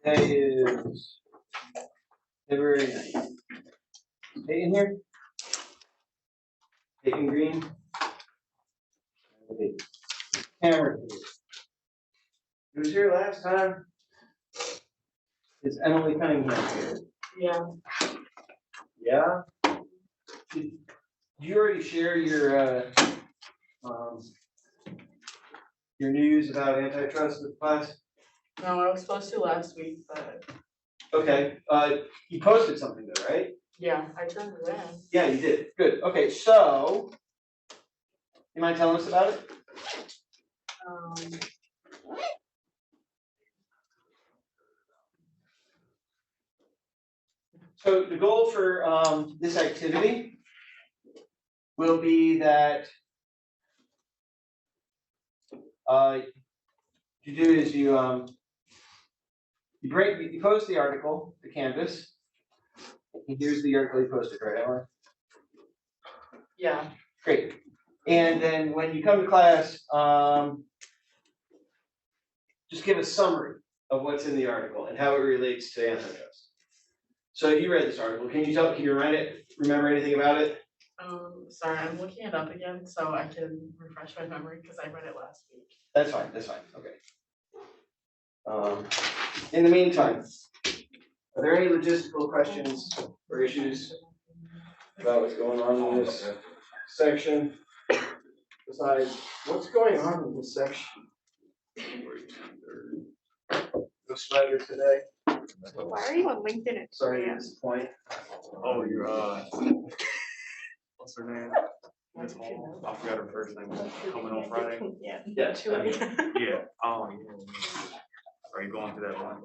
Today is February 9th. Peyton here? Peyton Green? Cameron here. Who was here last time? Is Emily Cunningham here? Yeah. Yeah? Did you already share your news about antitrust with class? No, I was supposed to last week, but Okay, you posted something though, right? yeah, I turned it in. Yeah, you did. Good. Okay, so you mind telling us about it? So the goal for this activity will be that you do is you post the article to Canvas. And here's the article you posted, right, Emily? Yeah. Great. And then when you come to class, just give a summary of what's in the article and how it relates to antitrust. So you read this article. Can you remember anything about it? Sorry, I'm looking it up again so I can refresh my memory because I read it last week. That's fine. Okay. In the meantime, are there any logistical questions or issues about what's going on in this section? Besides, what's going on in this section? No sweater today. Why are you on LinkedIn at Sorry to disappoint. Oh, you're what's her name? I forgot her first name. Coming on Friday. Yeah. Yeah. Yeah. Oh, yeah. Are you going to that one?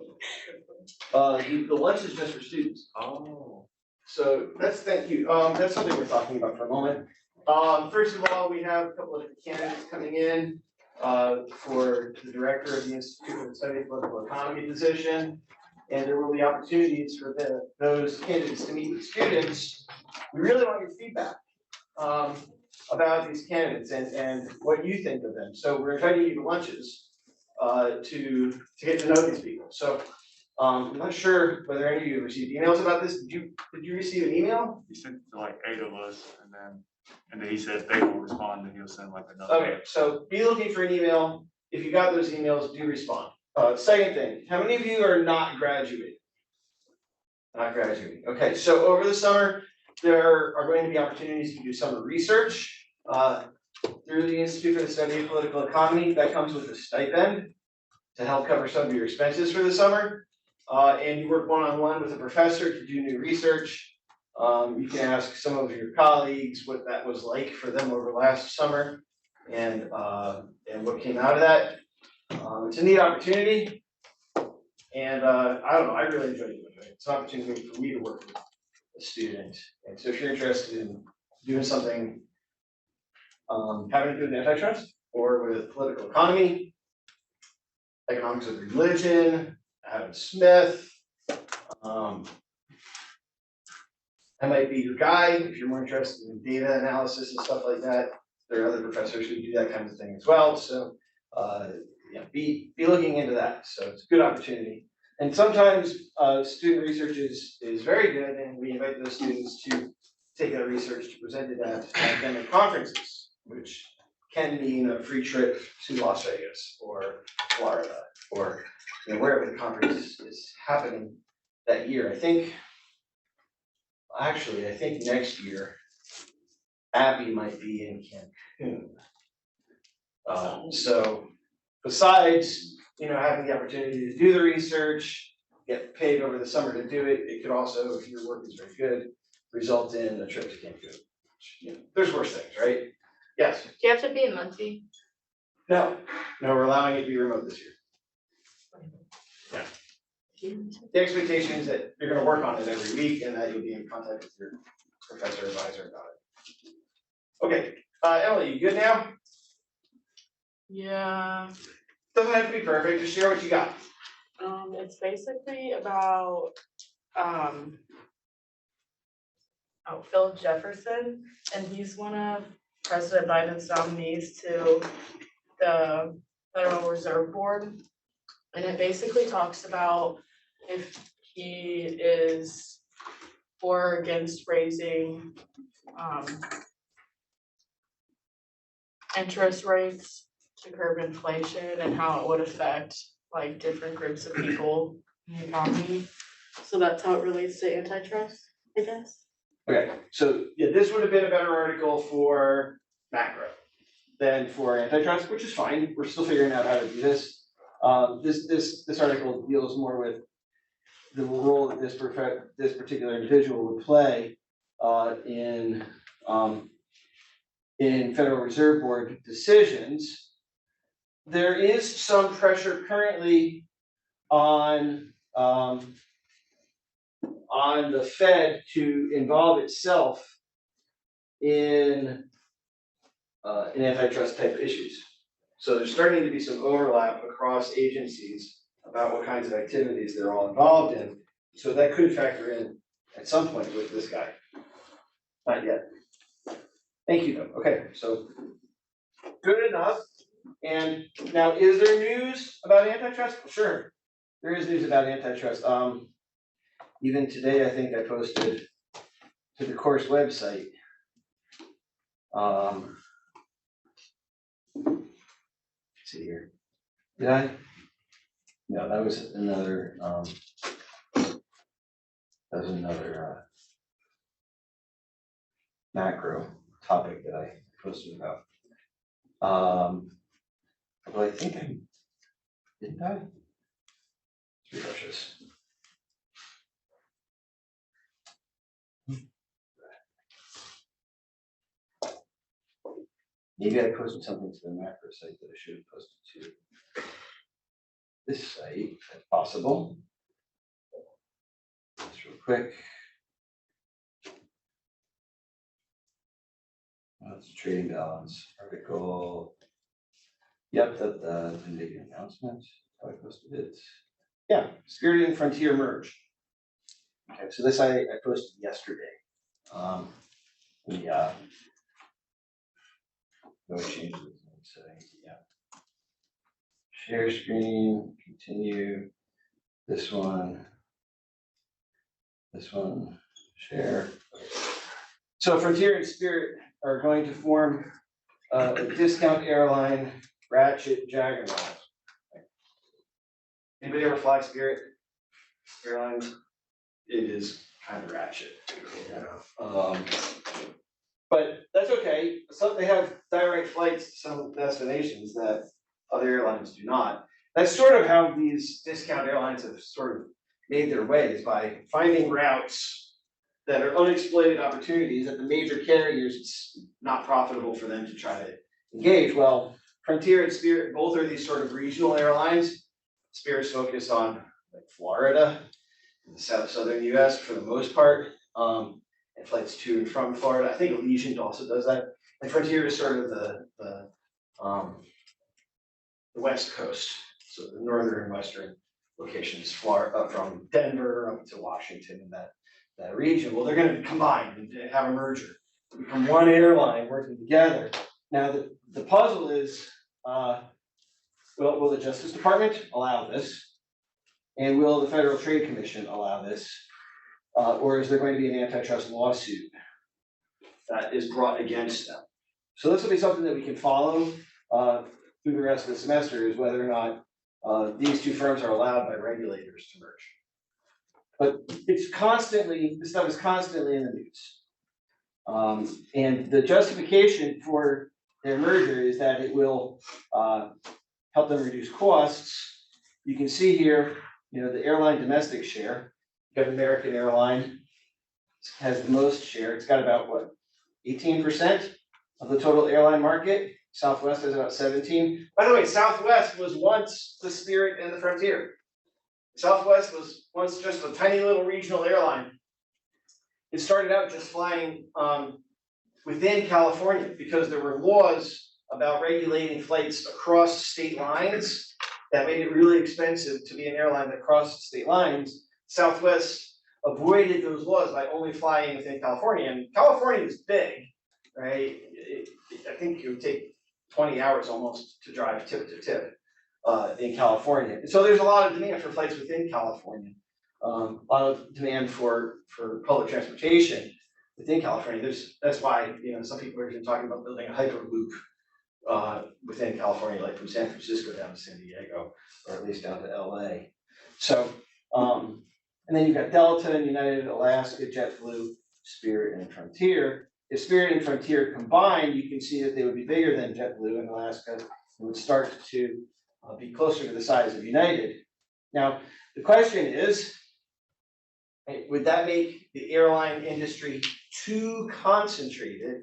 The lunch is just for students. Oh. So thank you. That's something we're talking about for a moment. First of all, we have a couple of candidates coming in for the director of the Institute for the Study of Political Economy position. And there will be opportunities for those candidates to meet with students. We really want your feedback about these candidates and what you think of them. So we're inviting you to lunches to get to know these people. So I'm not sure whether any of you received emails about this. Did you receive an email? He sent to like 8 of us, and then he said if they don't respond, then he'll send like another. Okay, so be looking for an email. If you got those emails, do respond. Second thing, how many of you are not graduating? Not graduating. Okay, so over the summer, there are going to be opportunities to do summer research through the Institute for the Study of Political Economy. That comes with a stipend to help cover some of your expenses for the summer. And you work one-on-one with a professor to do new research. You can ask some of your colleagues what that was like for them over last summer and what came out of that. It's a neat opportunity. And I don't know, I really enjoy doing it. It's an opportunity for me to work with a student. And so if you're interested in doing something having to do with antitrust or with political economy, economics of religion, Adam Smith, that might be your guy if you're more interested in data analysis and stuff like that. There are other professors who do that kind of thing as well. So yeah, be looking into that. So it's a good opportunity. And sometimes student research is very good, and we invite those students to take that research to present it at academic conferences, which can mean a free trip to Las Vegas or Florida or wherever the conference is happening that year. I think next year, Abby might be in Cancun. So besides having the opportunity to do the research, get paid over the summer to do it, it could also, if your work is very good, result in a trip to Cancun. There's worse things, right? Yes. Do you have to be in Muncie? No, we're allowing it to be remote this year. Yeah. The expectation is that you're going to work on it every week and that you'll be in contact with your professor advisor about it. Okay, Emily, you good now? Yeah. Doesn't have to be perfect, just share what you got. It's basically about Phil Jefferson, and he's one of President Biden's nominees to the Federal Reserve Board. And it basically talks about if he is for or against raising, interest rates to curb inflation and how it would affect like different groups of people in the economy. So that's how it relates to antitrust, I guess. Okay, so yeah, this would have been a better article for macro than for antitrust, which is fine. We're still figuring out how to do this. This article deals more with the role that this particular individual would play in Federal Reserve Board decisions. There is some pressure currently on the Fed to involve itself in antitrust type issues. So there's starting to be some overlap across agencies about what kinds of activities they're all involved in. So that could factor in at some point with this guy. Not yet. Thank you though. Okay, so good enough. And now, is there news about antitrust? Sure, there is news about antitrust. Even today, I think I posted to the course website. Let's see here. Did I? No, that was another. That was another macro topic that I posted about. Well, I think I didn't I? Let's refresh this. Maybe I posted something to the macro site that I should have posted to this site, if possible. Just real quick. That's trading balance article. Yep, the big announcement. I posted it. Yeah, Spirit and Frontier merge. Okay, so this I posted yesterday. No changes. Yeah. Share screen, continue. This one, share. So Frontier and Spirit are going to form a discount airline ratchet juggernaut. Anybody ever fly Spirit Airlines? It is kind of ratchet. But that's okay. So they have direct flights to some destinations that other airlines do not. That's sort of how these discount airlines have sort of made their ways, by finding routes that are unexploited opportunities that the major carriers, it's not profitable for them to try to engage. Well, Frontier and Spirit both are these sort of regional airlines. Spirit's focused on like Florida, in the southern US for the most part, and flights to and from Florida. I think Allegiant also does that. And Frontier is sort of the West Coast, so the northern and western locations, Florida, from Denver up to Washington and that region. Well, they're going to combine and have a merger, become one airline working together. Now the puzzle is, will the Justice Department allow this? And will the Federal Trade Commission allow this? Or is there going to be an antitrust lawsuit that is brought against them? So this will be something that we can follow through the rest of the semester, is whether or not these two firms are allowed by regulators to merge. But it's constantly, this stuff is constantly in the news. And the justification for their merger is that it will help them reduce costs. You can see here, the airline domestic share. You got American Airline has the most share. It's got about what, 18% of the total airline market. Southwest has about 17. By the way, Southwest was once the Spirit and the Frontier. Southwest was once just a tiny little regional airline. It started out just flying within California because there were laws about regulating flights across state lines that made it really expensive to be an airline that crossed state lines. Southwest avoided those laws by only flying within California, and California is big, right? I think it would take 20 hours almost to drive tip to tip in California. And so there's a lot of demand for flights within California. a lot of demand for public transportation within California. That's why, some people are even talking about building a hyperloop within California, like from San Francisco down to San Diego, or at least down to LA. So, and then you've got Delta and United, Alaska, JetBlue, Spirit, and Frontier. If Spirit and Frontier combine, you can see that they would be bigger than JetBlue and Alaska. It would start to be closer to the size of United. Now, the question is, would that make the airline industry too concentrated?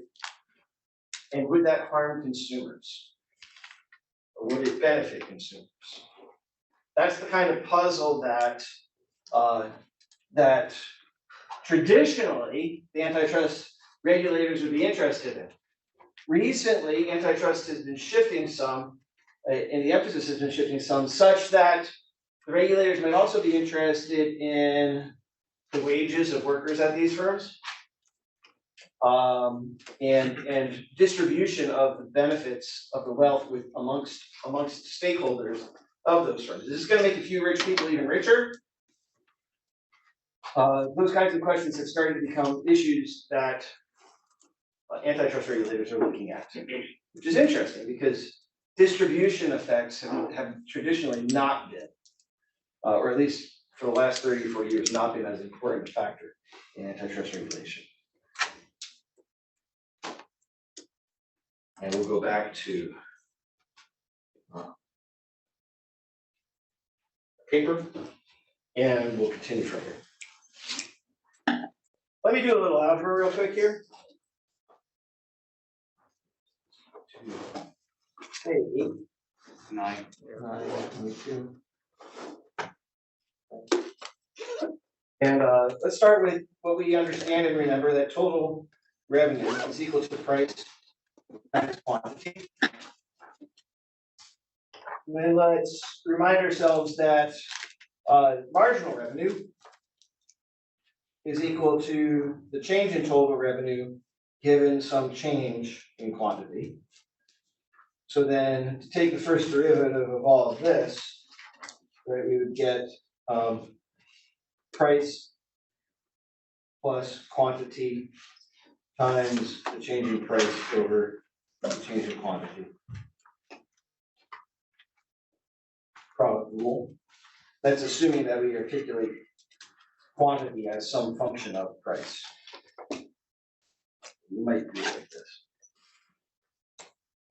And would that harm consumers? Or would it benefit consumers? That's the kind of puzzle that that traditionally the antitrust regulators would be interested in. Recently, antitrust has been shifting some, and the emphasis has been shifting some, such that the regulators might also be interested in the wages of workers at these firms, and distribution of the benefits of the wealth amongst stakeholders of those firms. Is this going to make a few rich people even richer? Those kinds of questions have started to become issues that antitrust regulators are looking at, which is interesting because distribution effects have traditionally not been, or at least for the last 30 or 40 years, not been as important a factor in antitrust regulation. And we'll go back to paper, and we'll continue from here. Let me do a little algebra real quick here. Hey, 9. 22. And let's start with what we understand and remember, that total revenue is equal to price times quantity. And then let's remind ourselves that marginal revenue is equal to the change in total revenue given some change in quantity. So then to take the first derivative of all of this, right, we would get price plus quantity times the change in price over the change in quantity. Product rule. That's assuming that we articulate quantity as some function of price. You might do it like this.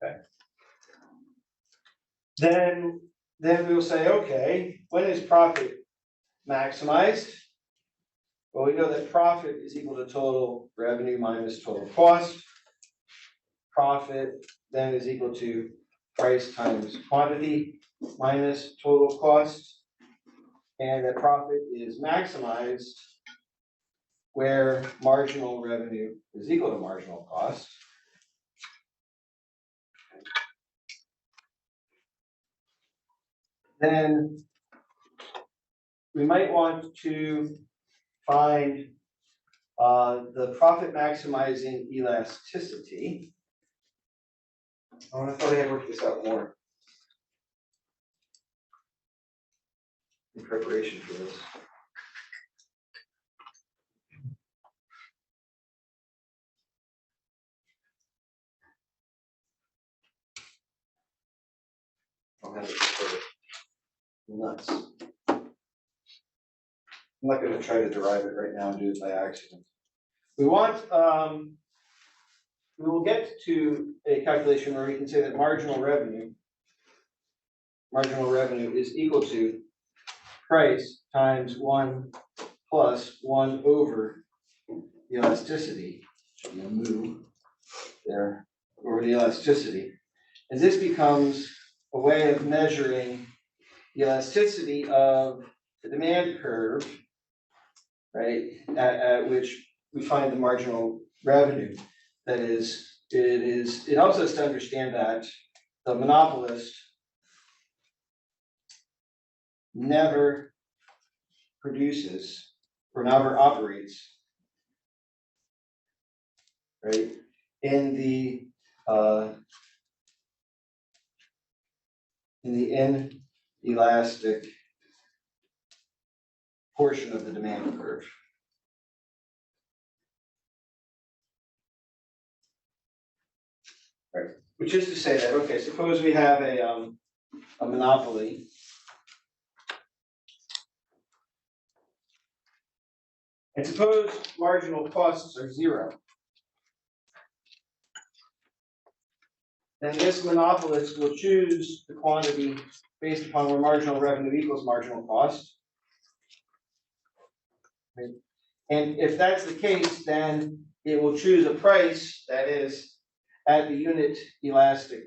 Okay. Then we'll say, okay, when is profit maximized? Well, we know that profit is equal to total revenue minus total cost. Profit then is equal to price times quantity minus total cost. And that profit is maximized where marginal revenue is equal to marginal cost. Then we might want to find the profit maximizing elasticity. Oh, I thought I had worked this out more in preparation for this. I'll have it for nuts. I'm not going to try to derive it right now and do it by accident. We want, we will get to a calculation where we can say that marginal revenue is equal to price times 1 plus 1 over the elasticity. Should be a mu there over the elasticity. And this becomes a way of measuring the elasticity of the demand curve, right, at which we find the marginal revenue. That is, it helps us to understand that the monopolist never produces or never operates, right, in the inelastic portion of the demand curve. Right, which is to say that, okay, suppose we have a monopoly. And suppose marginal costs are 0. Then this monopolist will choose the quantity based upon where marginal revenue equals marginal cost. Right? And if that's the case, then it will choose a price that is at the unit elastic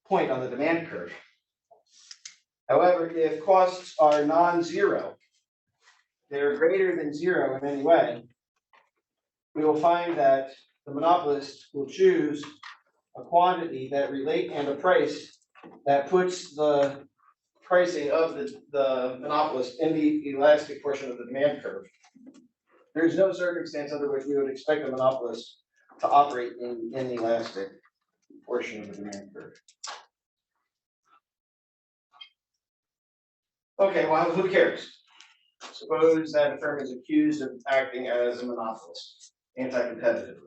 point on the demand curve. However, if costs are non-zero, they're greater than 0 in any way, we will find that the monopolist will choose a quantity that and a price that puts the pricing of the monopolist in the elastic portion of the demand curve. There's no circumstance under which we would expect a monopolist to operate in the elastic portion of the demand curve. Okay, well, who cares? Suppose that a firm is accused of acting as a monopolist, anti-competitively.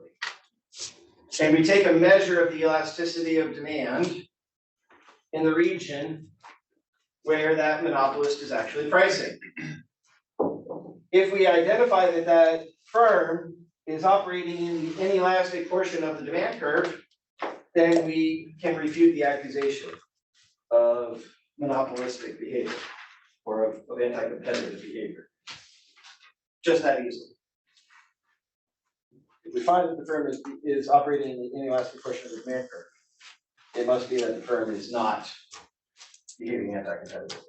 And we take a measure of the elasticity of demand in the region where that monopolist is actually pricing. If we identify that that firm is operating in the inelastic portion of the demand curve, then we can refute the accusation of monopolistic behavior or of anti-competitive behavior. Just that easily. If we find that the firm is operating in the inelastic portion of the demand curve, it must be that the firm is not behaving anti-competitively.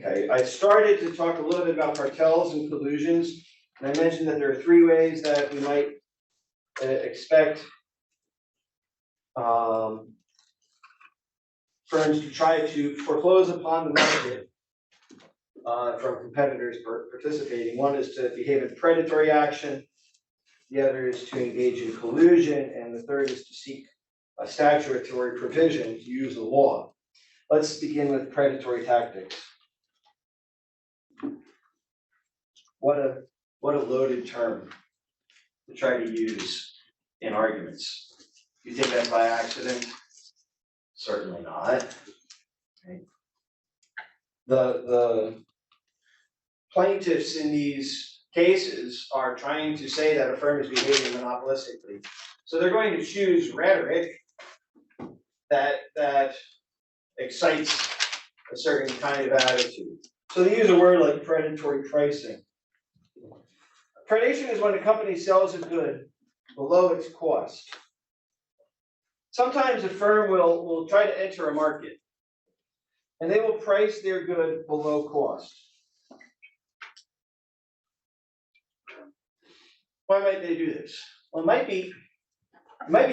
Okay, I started to talk a little bit about cartels and collusions, and I mentioned that there are 3 ways that we might expect firms to try to foreclose upon the market from competitors participating. One is to behave in predatory action, the other is to engage in collusion, and the third is to seek a statutory provision to use the law. Let's begin with predatory tactics. What a loaded term to try to use in arguments. You think that's by accident? Certainly not. Okay. The plaintiffs in these cases are trying to say that a firm is behaving monopolistically. So they're going to choose rhetoric that excites a certain kind of attitude. So they use a word like predatory pricing. Predation is when a company sells a good below its cost. Sometimes a firm will try to enter a market, and they will price their good below cost. Why might they do this? Well, it might be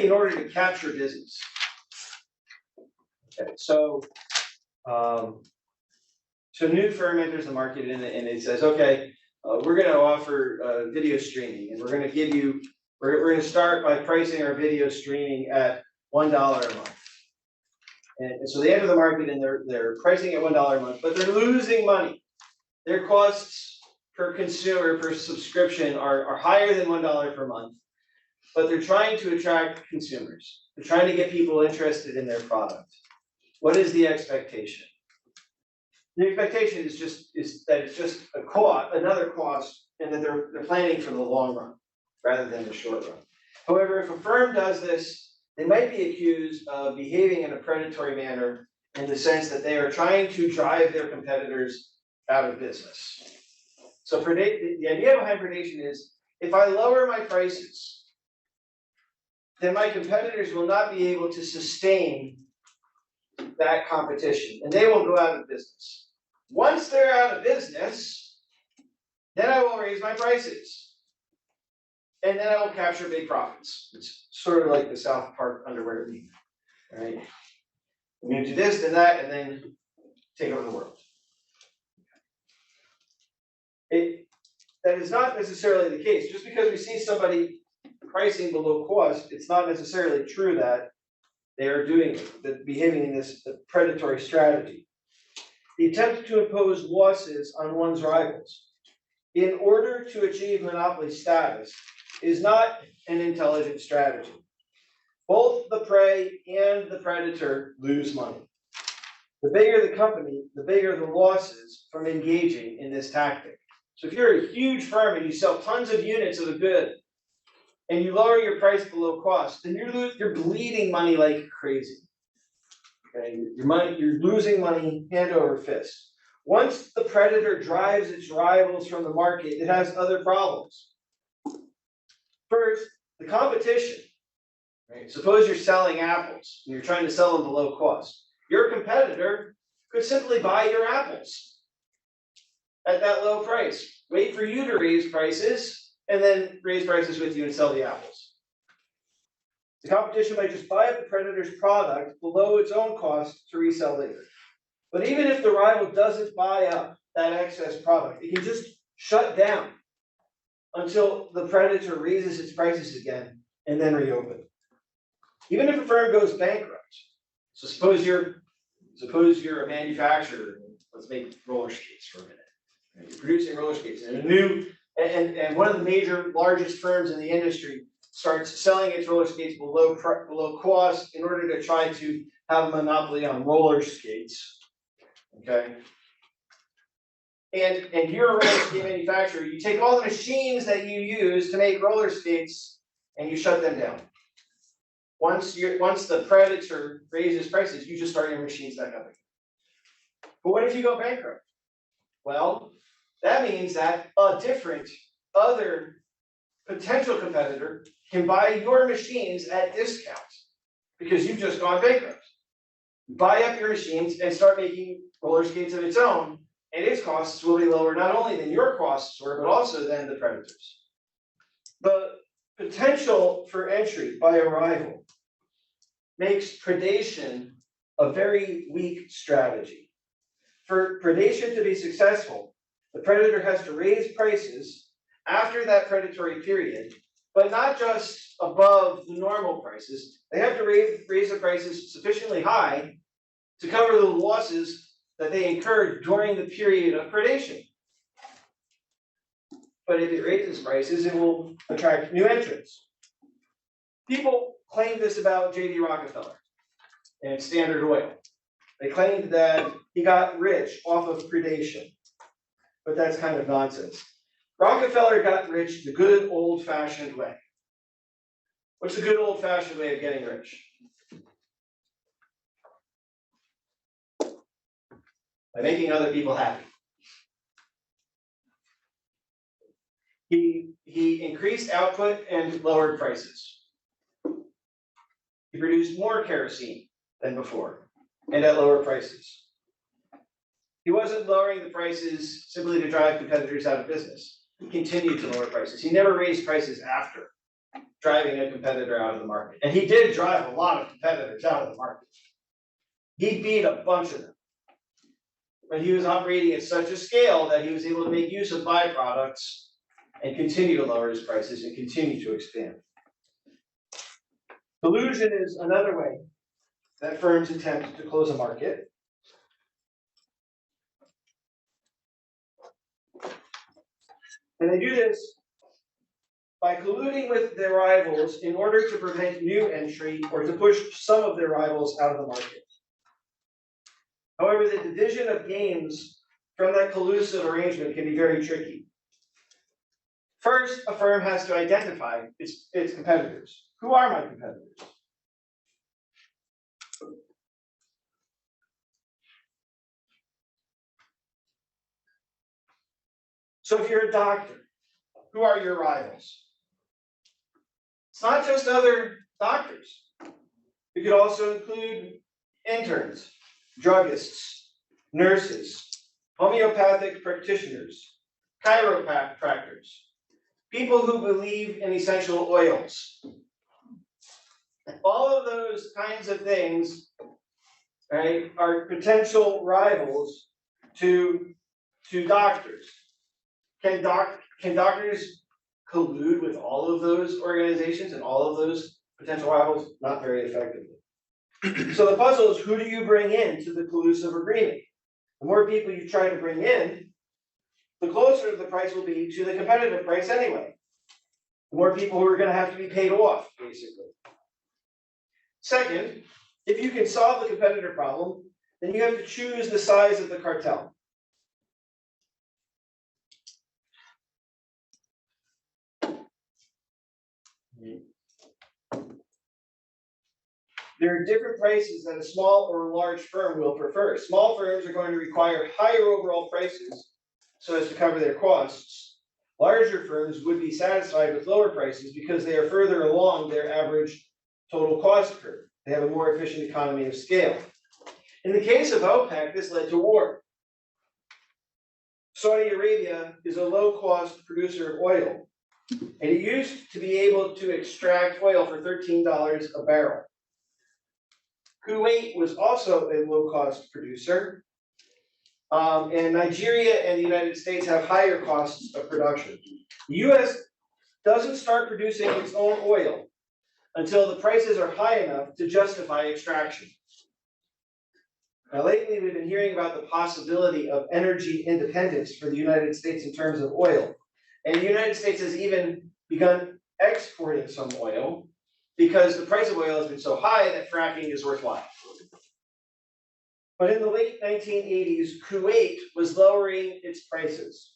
in order to capture business. Okay, so a new firm enters the market and it says, okay, we're going to offer video streaming, and we're going to start by pricing our video streaming at $1 a month. And so they enter the market and they're pricing at $1 a month, but they're losing money. Their costs per consumer, per subscription are higher than $1 per month, but they're trying to attract consumers. They're trying to get people interested in their product. What is the expectation? The expectation is that it's just another cost, and that they're planning for the long run rather than the short run. However, if a firm does this, they might be accused of behaving in a predatory manner in the sense that they are trying to drive their competitors out of business. So the idea behind predation is, if I lower my prices, then my competitors will not be able to sustain that competition, and they will go out of business. Once they're out of business, then I will raise my prices. and then I will capture big profits. It's sort of like the South Park underwear meme, right? I'm gonna do this, then that, and then take over the world. That is not necessarily the case. Just because we see somebody pricing below cost, it's not necessarily true that they are behaving in this predatory strategy. The attempt to impose losses on one's rivals in order to achieve monopoly status is not an intelligent strategy. Both the prey and the predator lose money. The bigger the company, the bigger the losses from engaging in this tactic. So if you're a huge firm and you sell tons of units of a good, and you lower your price below cost, then you're bleeding money like crazy. Okay, you're losing money hand over fist. Once the predator drives its rivals from the market, it has other problems. First, the competition. Right? Suppose you're selling apples and you're trying to sell them below cost. Your competitor could simply buy your apples at that low price, wait for you to raise prices, and then raise prices with you and sell the apples. The competition might just buy up the predator's product below its own cost to resell later. But even if the rival doesn't buy up that excess product, it can just shut down until the predator raises its prices again and then reopen. Even if a firm goes bankrupt, so suppose you're a manufacturer, let's make roller skates for a minute. You're producing roller skates, and one of the major, largest firms in the industry starts selling its roller skates below cost in order to try to have a monopoly on roller skates. Okay. And you're a roller skate manufacturer, you take all the machines that you use to make roller skates and you shut them down. Once the predator raises prices, you just start your machines back up again. But what if you go bankrupt? Well, that means that a different other potential competitor can buy your machines at discount because you've just gone bankrupt. Buy up your machines and start making roller skates of its own, and its costs will be lower not only than your costs were, but also than the predators. The potential for entry by a rival makes predation a very weak strategy. For predation to be successful, the predator has to raise prices after that predatory period, but not just above the normal prices. They have to raise the prices sufficiently high to cover the losses that they incurred during the period of predation. But if it raises prices, it will attract new entrants. People claim this about J.D. Rockefeller and Standard Oil. They claimed that he got rich off of predation, but that's kind of nonsense. Rockefeller got rich the good old-fashioned way. What's the good old-fashioned way of getting rich? By making other people happy. He increased output and lowered prices. He produced more kerosene than before, and at lower prices. He wasn't lowering the prices simply to drive competitors out of business. He continued to lower prices. He never raised prices after driving a competitor out of the market. And he did drive a lot of competitors out of the market. He beat a bunch of them. But he was operating at such a scale that he was able to make use of byproducts and continue to lower his prices and continue to expand. Collusion is another way that firms attempt to close a market. And they do this by colluding with their rivals in order to prevent new entry or to push some of their rivals out of the market. However, the division of gains from that collusive arrangement can be very tricky. First, a firm has to identify its competitors. Who are my competitors? So if you're a doctor, who are your rivals? It's not just other doctors. It could also include interns, druggists, nurses, homeopathic practitioners, chiropractors, people who believe in essential oils. All of those kinds of things, right, are potential rivals to doctors. Can doctors collude with all of those organizations and all of those potential rivals? Not very effectively. So the puzzle is, who do you bring in to the collusive agreement? The more people you try to bring in, the closer the price will be to the competitive price anyway. The more people who are going to have to be paid off, basically. Second, if you can solve the competitor problem, then you have to choose the size of the cartel. There are different prices that a small or a large firm will prefer. Small firms are going to require higher overall prices so as to cover their costs. Larger firms would be satisfied with lower prices because they are further along their average total cost curve. They have a more efficient economy of scale. In the case of OPEC, this led to war. Saudi Arabia is a low-cost producer of oil, and it used to be able to extract oil for $13 a barrel. Kuwait was also a low-cost producer, and Nigeria and the United States have higher costs of production. The US doesn't start producing its own oil until the prices are high enough to justify extraction. Now, lately, we've been hearing about the possibility of energy independence for the United States in terms of oil. And the United States has even begun exporting some oil because the price of oil has been so high that fracking is worthwhile. But in the late 1980s, Kuwait was lowering its prices.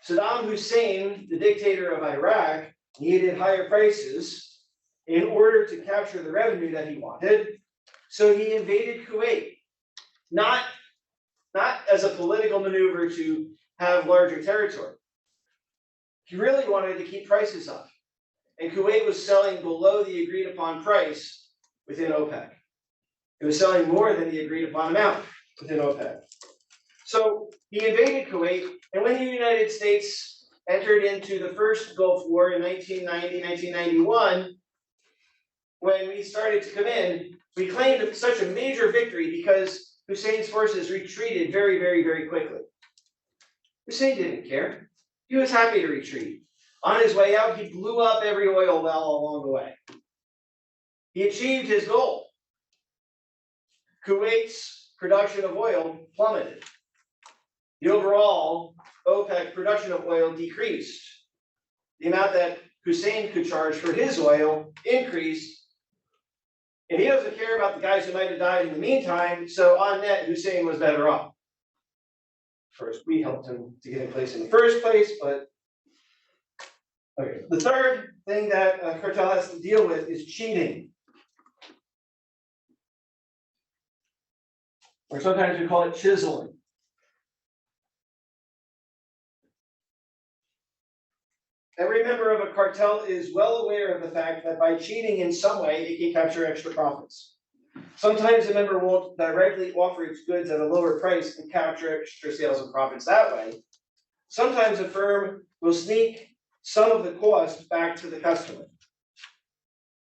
Saddam Hussein, the dictator of Iraq, needed higher prices in order to capture the revenue that he wanted. So he invaded Kuwait, not as a political maneuver to have larger territory. He really wanted to keep prices up. And Kuwait was selling below the agreed upon price within OPEC. It was selling more than the agreed upon amount within OPEC. So he invaded Kuwait, and when the United States entered into the first Gulf War in 1990, 1991, when we started to come in, we claimed such a major victory because Hussein's forces retreated very, very, very quickly. Hussein didn't care. He was happy to retreat. On his way out, he blew up every oil well along the way. He achieved his goal. Kuwait's production of oil plummeted. The overall OPEC production of oil decreased. The amount that Hussein could charge for his oil increased. And he doesn't care about the guys who might have died in the meantime, so on net, Hussein was better off. Of course, we helped him to get in place in the first place, but okay. The third thing that a cartel has to deal with is cheating. Or sometimes we call it chiseling. Every member of a cartel is well aware of the fact that by cheating in some way, it can capture extra profits. Sometimes a member won't directly offer its goods at a lower price and capture extra sales and profits that way. Sometimes a firm will sneak some of the cost back to the customer.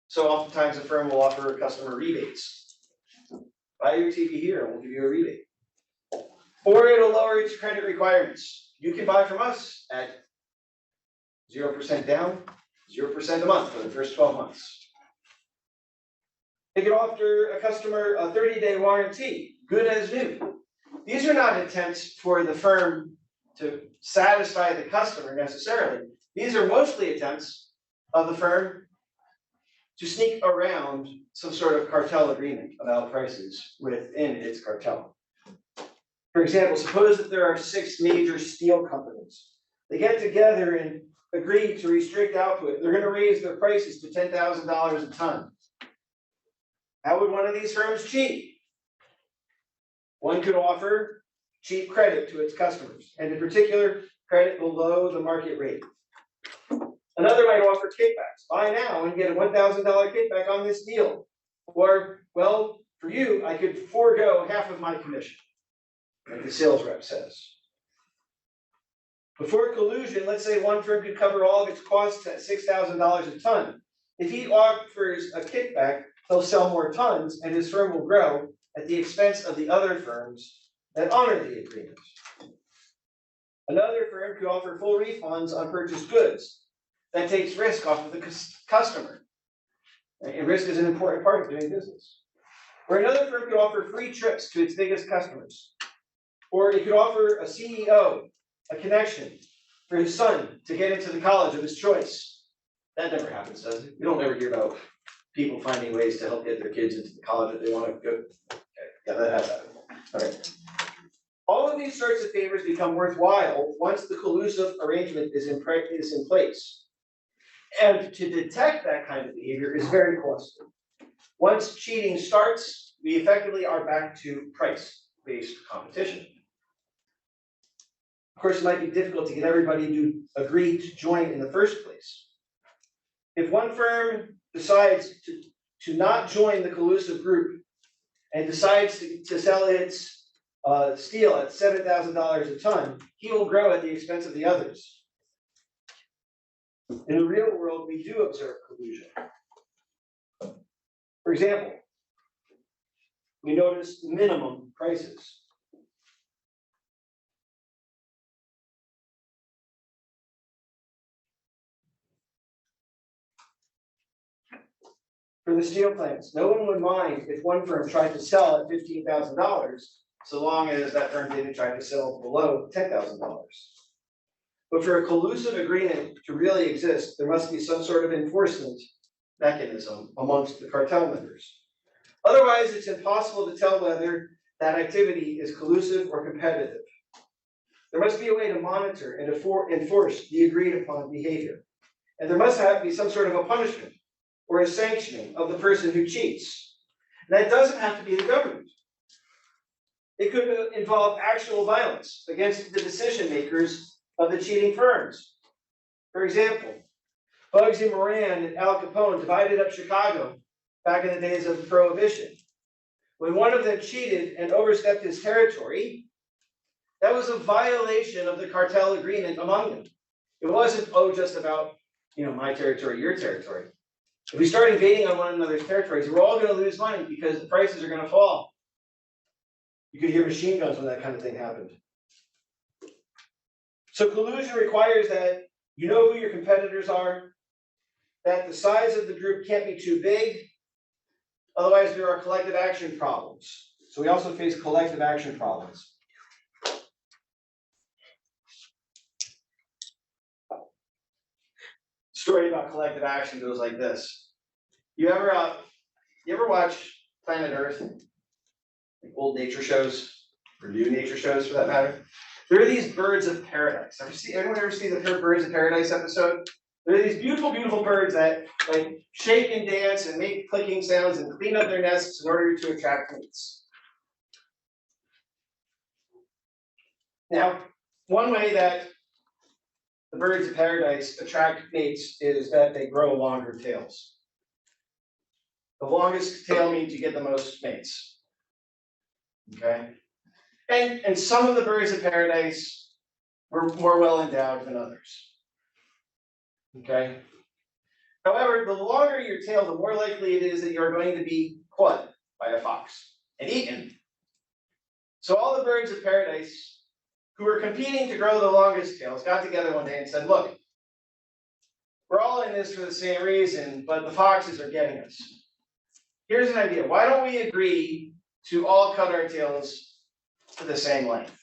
So oftentimes a firm will offer customer rebates. Buy your TV here and we'll give you a rebate. Or it'll lower its credit requirements. You can buy from us at 0% down, 0% a month for the first 12 months. They can offer a customer a 30-day warranty, good as new. These are not attempts for the firm to satisfy the customer necessarily. These are mostly attempts of the firm to sneak around some sort of cartel agreement about prices within its cartel. For example, suppose that there are 6 major steel companies. They get together and agree to restrict output. They're going to raise their prices to $10,000 a ton. How would one of these firms cheat? One could offer cheap credit to its customers, and in particular, credit below the market rate. Another might offer kickbacks. Buy now and get a $1,000 kickback on this deal. Or, well, for you, I could forego half of my commission, like the sales rep says. Before collusion, let's say one firm could cover all of its costs at $6,000 a ton. If he offers a kickback, he'll sell more tons and his firm will grow at the expense of the other firms that honor the agreement. Another firm could offer full refunds on purchased goods. That takes risk off of the customer. And risk is an important part of doing business. Or another firm could offer free trips to its biggest customers. Or it could offer a CEO a connection for his son to get into the college of his choice. That never happens, does it? We don't ever hear about people finding ways to help get their kids into the college that they want to go. Okay, yeah, that has happened. All right. All of these sorts of favors become worthwhile once the collusive arrangement is in place. And to detect that kind of behavior is very costly. Once cheating starts, we effectively are back to price-based competition. Of course, it might be difficult to get everybody to agree to join in the first place. If one firm decides to not join the collusive group and decides to sell its steel at $7,000 a ton, he will grow at the expense of the others. In the real world, we do observe collusion. For example, we notice minimum prices. For the steel plants, no one would mind if one firm tried to sell at $15,000, so long as that firm didn't try to sell below $10,000. But for a collusive agreement to really exist, there must be some sort of enforcement mechanism amongst the cartel members. Otherwise, it's impossible to tell whether that activity is collusive or competitive. There must be a way to monitor and enforce the agreed upon behavior. And there must be some sort of a punishment or a sanctioning of the person who cheats. And that doesn't have to be the government. It could involve actual violence against the decision makers of the cheating firms. For example, Bugsy Moran and Al Capone divided up Chicago back in the days of Prohibition. When one of them cheated and overstepped his territory, that was a violation of the cartel agreement among them. It wasn't, just about, my territory, your territory. If we start invading on one another's territories, we're all going to lose money because the prices are going to fall. You could hear machine guns when that kind of thing happened. So collusion requires that you know who your competitors are, that the size of the group can't be too big, otherwise there are collective action problems. So we also face collective action problems. Story about collective action goes like this. You ever watch Planet Earth? Like old nature shows, or new nature shows for that matter? There are these birds of paradise. Anyone ever see the Birds of Paradise episode? There are these beautiful, beautiful birds that like shake and dance and make clicking sounds and clean up their nests in order to attract mates. Now, one way that the birds of paradise attract mates is that they grow longer tails. The longest tail means you get the most mates. Okay? And some of the birds of paradise were more well endowed than others. Okay? However, the longer your tail, the more likely it is that you're going to be caught by a fox and eaten. So all the birds of paradise who were competing to grow the longest tails got together one day and said, look, we're all in this for the same reason, but the foxes are getting us. Here's an idea. Why don't we agree to all cut our tails to the same length?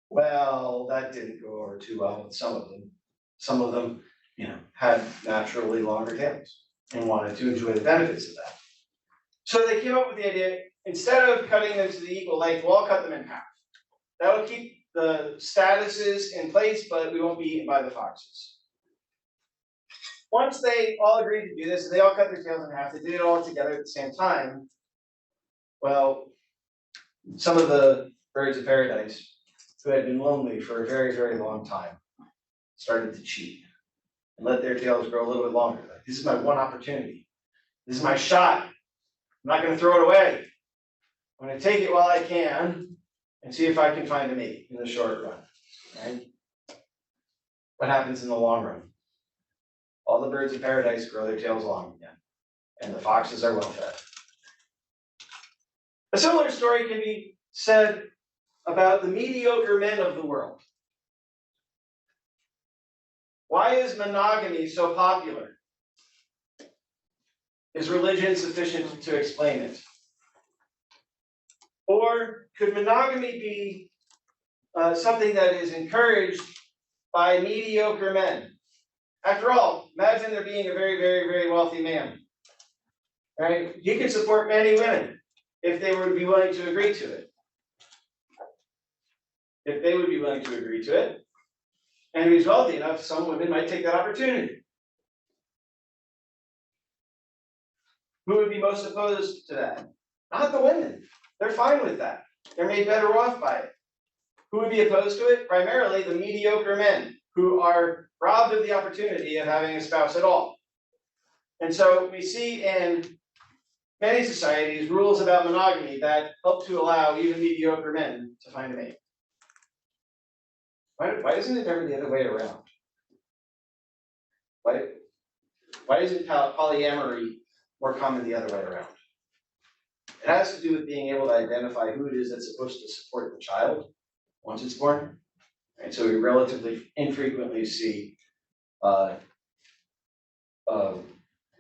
Well, that didn't go over too well with some of them. Some of them, had naturally longer tails and wanted to enjoy the benefits of that. So they came up with the idea, instead of cutting them to the equal length, we'll all cut them in half. That'll keep the statuses in place, but we won't be eaten by the foxes. Once they all agreed to do this, and they all cut their tails in half, they did it all together at the same time. Well, some of the birds of paradise who had been lonely for a very, very long time started to cheat and let their tails grow a little bit longer. Like, this is my one opportunity. This is my shot. I'm not going to throw it away. I'm going to take it while I can and see if I can find a mate in the short run. right? What happens in the long run? All the birds of paradise grow their tails long again, and the foxes are well fed. A similar story can be said about the mediocre men of the world. Why is monogamy so popular? Is religion sufficient to explain it? Or could monogamy be something that is encouraged by mediocre men? After all, imagine there being a very, very, very wealthy man. Right? He could support many women if they would be willing to agree to it. If they would be willing to agree to it, and if he's wealthy enough, some women might take that opportunity. Who would be most opposed to that? Not the women. They're fine with that. They're made better off by it. Who would be opposed to it? Primarily the mediocre men who are robbed of the opportunity of having a spouse at all. And so we see in many societies rules about monogamy that help to allow even mediocre men to find a mate. Why isn't it ever the other way around? Why isn't polyamory more common the other way around? It has to do with being able to identify who it is that's supposed to support the child once it's born. And so we relatively infrequently see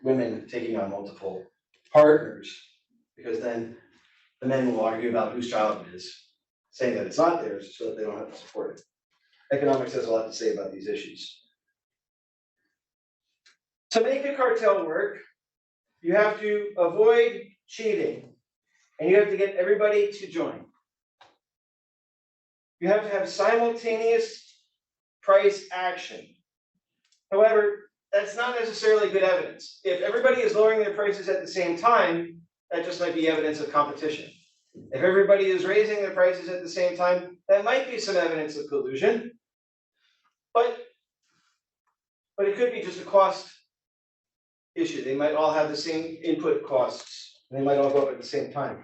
women taking on multiple partners, because then the men will argue about whose child it is, saying that it's not theirs so that they don't have to support it. Economics has a lot to say about these issues. To make a cartel work, you have to avoid cheating, and you have to get everybody to join. You have to have simultaneous price action. However, that's not necessarily good evidence. If everybody is lowering their prices at the same time, that just might be evidence of competition. If everybody is raising their prices at the same time, that might be some evidence of collusion. But it could be just a cost issue. They might all have the same input costs. They might all go up at the same time.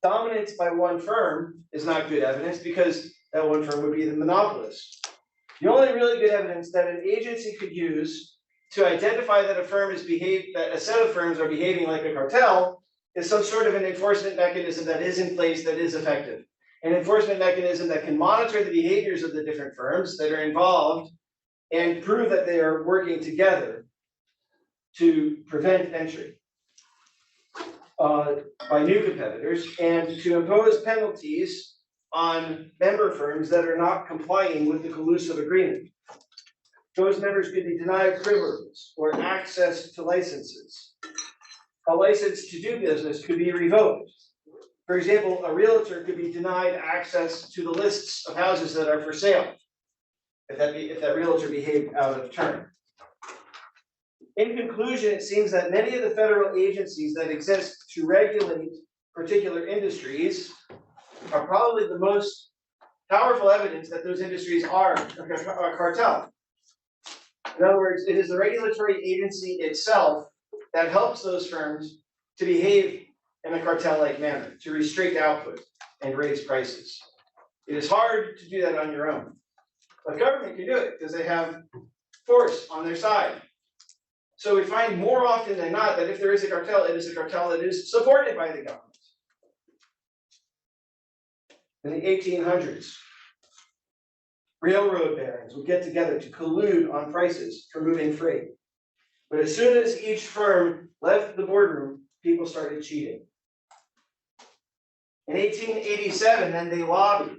Dominance by one firm is not good evidence because that one firm would be the monopolist. The only really good evidence that an agency could use to identify that a set of firms are behaving like a cartel is some sort of an enforcement mechanism that is in place that is effective. An enforcement mechanism that can monitor the behaviors of the different firms that are involved and prove that they are working together to prevent entry by new competitors, and to impose penalties on member firms that are not complying with the collusive agreement. Those members could be denied privileges or access to licenses. A license to do business could be revoked. For example, a realtor could be denied access to the lists of houses that are for sale if that realtor behaved out of turn. In conclusion, it seems that many of the federal agencies that exist to regulate particular industries are probably the most powerful evidence that those industries are a cartel. In other words, it is the regulatory agency itself that helps those firms to behave in a cartel-like manner, to restrict output and raise prices. It is hard to do that on your own, but government can do it because they have force on their side. So we find more often than not that if there is a cartel, it is a cartel that is supported by the government. In the 1800s, railroad barons would get together to collude on prices for moving freight. But as soon as each firm left the boardroom, people started cheating. In 1887, then they lobbied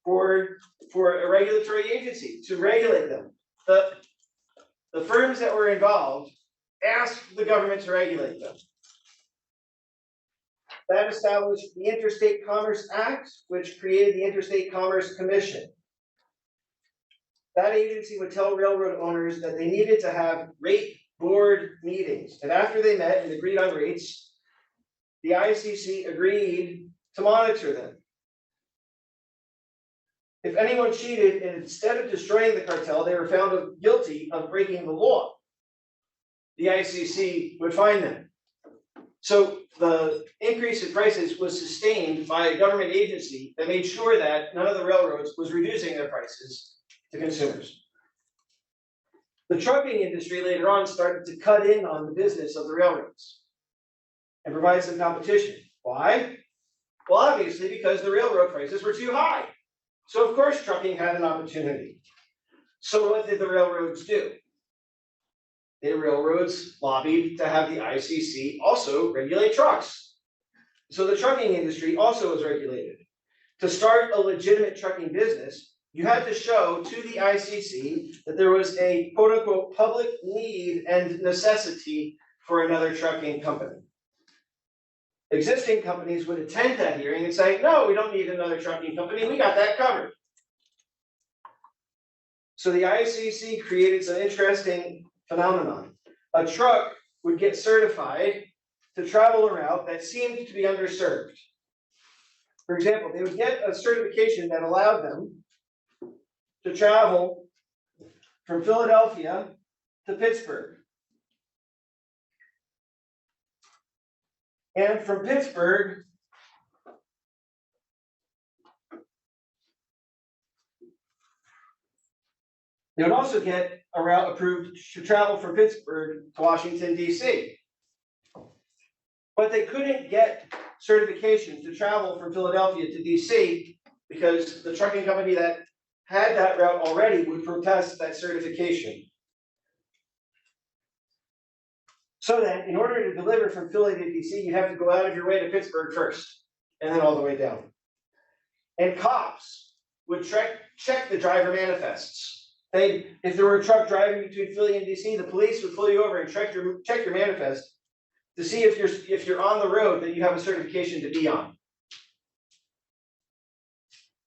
for a regulatory agency to regulate them. The firms that were involved asked the government to regulate them. That established the Interstate Commerce Act, which created the Interstate Commerce Commission. That agency would tell railroad owners that they needed to have rate board meetings. And after they met and agreed on rates, the ICC agreed to monitor them. If anyone cheated, and instead of destroying the cartel, they were found guilty of breaking the law, the ICC would fine them. So the increase in prices was sustained by a government agency that made sure that none of the railroads was reducing their prices to consumers. The trucking industry later on started to cut in on the business of the railroads and provide some competition. Why? Well, obviously because the railroad prices were too high. So of course trucking had an opportunity. So what did the railroads do? The railroads lobbied to have the ICC also regulate trucks. So the trucking industry also was regulated. To start a legitimate trucking business, you had to show to the ICC that there was a quote unquote public need and necessity for another trucking company. Existing companies would attend that hearing and say, no, we don't need another trucking company, we got that covered. So the ICC created some interesting phenomenon. A truck would get certified to travel a route that seemed to be underserved. For example, they would get a certification that allowed them to travel from Philadelphia to Pittsburgh. And from Pittsburgh they would also get a route approved to travel from Pittsburgh to Washington, D.C. But they couldn't get certification to travel from Philadelphia to D.C. because the trucking company that had that route already would protest that certification. So then, in order to deliver from Philly to D.C., you'd have to go out of your way to Pittsburgh first, and then all the way down. And cops would check the driver manifests. If there were a truck driving between Philly and DC, the police would pull you over and check your manifest to see if you're on the road that you have a certification to be on.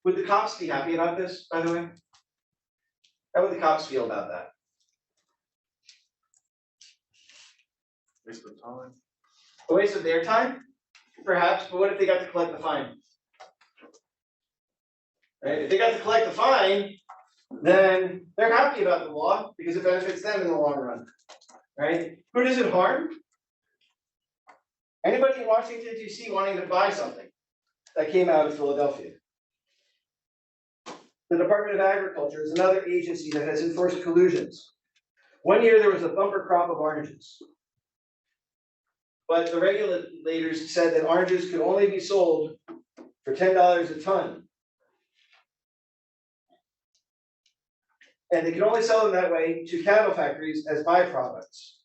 Would the cops be happy about this, by the way? How would the cops feel about that? Waste of time. A waste of their time? Perhaps, but what if they got to collect the fine? Right? If they got to collect the fine, then they're happy about the law because it benefits them in the long run. Right? Who does it harm? Anybody in Washington, D.C. wanting to buy something that came out of Philadelphia. The Department of Agriculture is another agency that has enforced collusions. One year there was a bumper crop of oranges. But the regulators said that oranges could only be sold for $10 a ton. And they could only sell them that way to cattle factories as byproducts.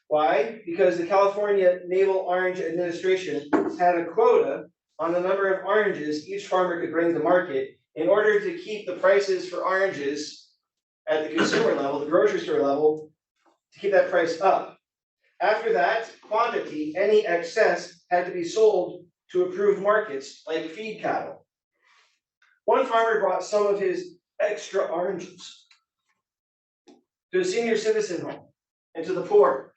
Why? Because the California Naval Orange Administration had a quota on the number of oranges each farmer could bring to market in order to keep the prices for oranges at the consumer level, the grocery store level, to keep that price up. After that quantity, any excess had to be sold to approved markets like feed cattle. One farmer brought some of his extra oranges to a senior citizen home and to the poor.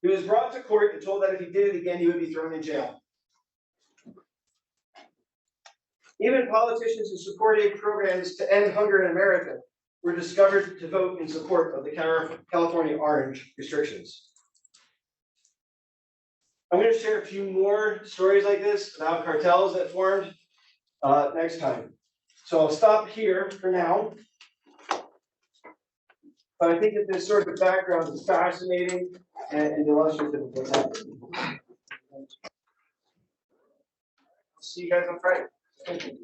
He was brought to court and told that if he did it again, he would be thrown in jail. Even politicians who supported programs to end hunger in America were discovered to vote in support of the California orange restrictions. I'm going to share a few more stories like this about cartels that formed next time. So I'll stop here for now. But I think that this sort of background is fascinating and illustrative of what's happening. See you guys on Friday. Thank you.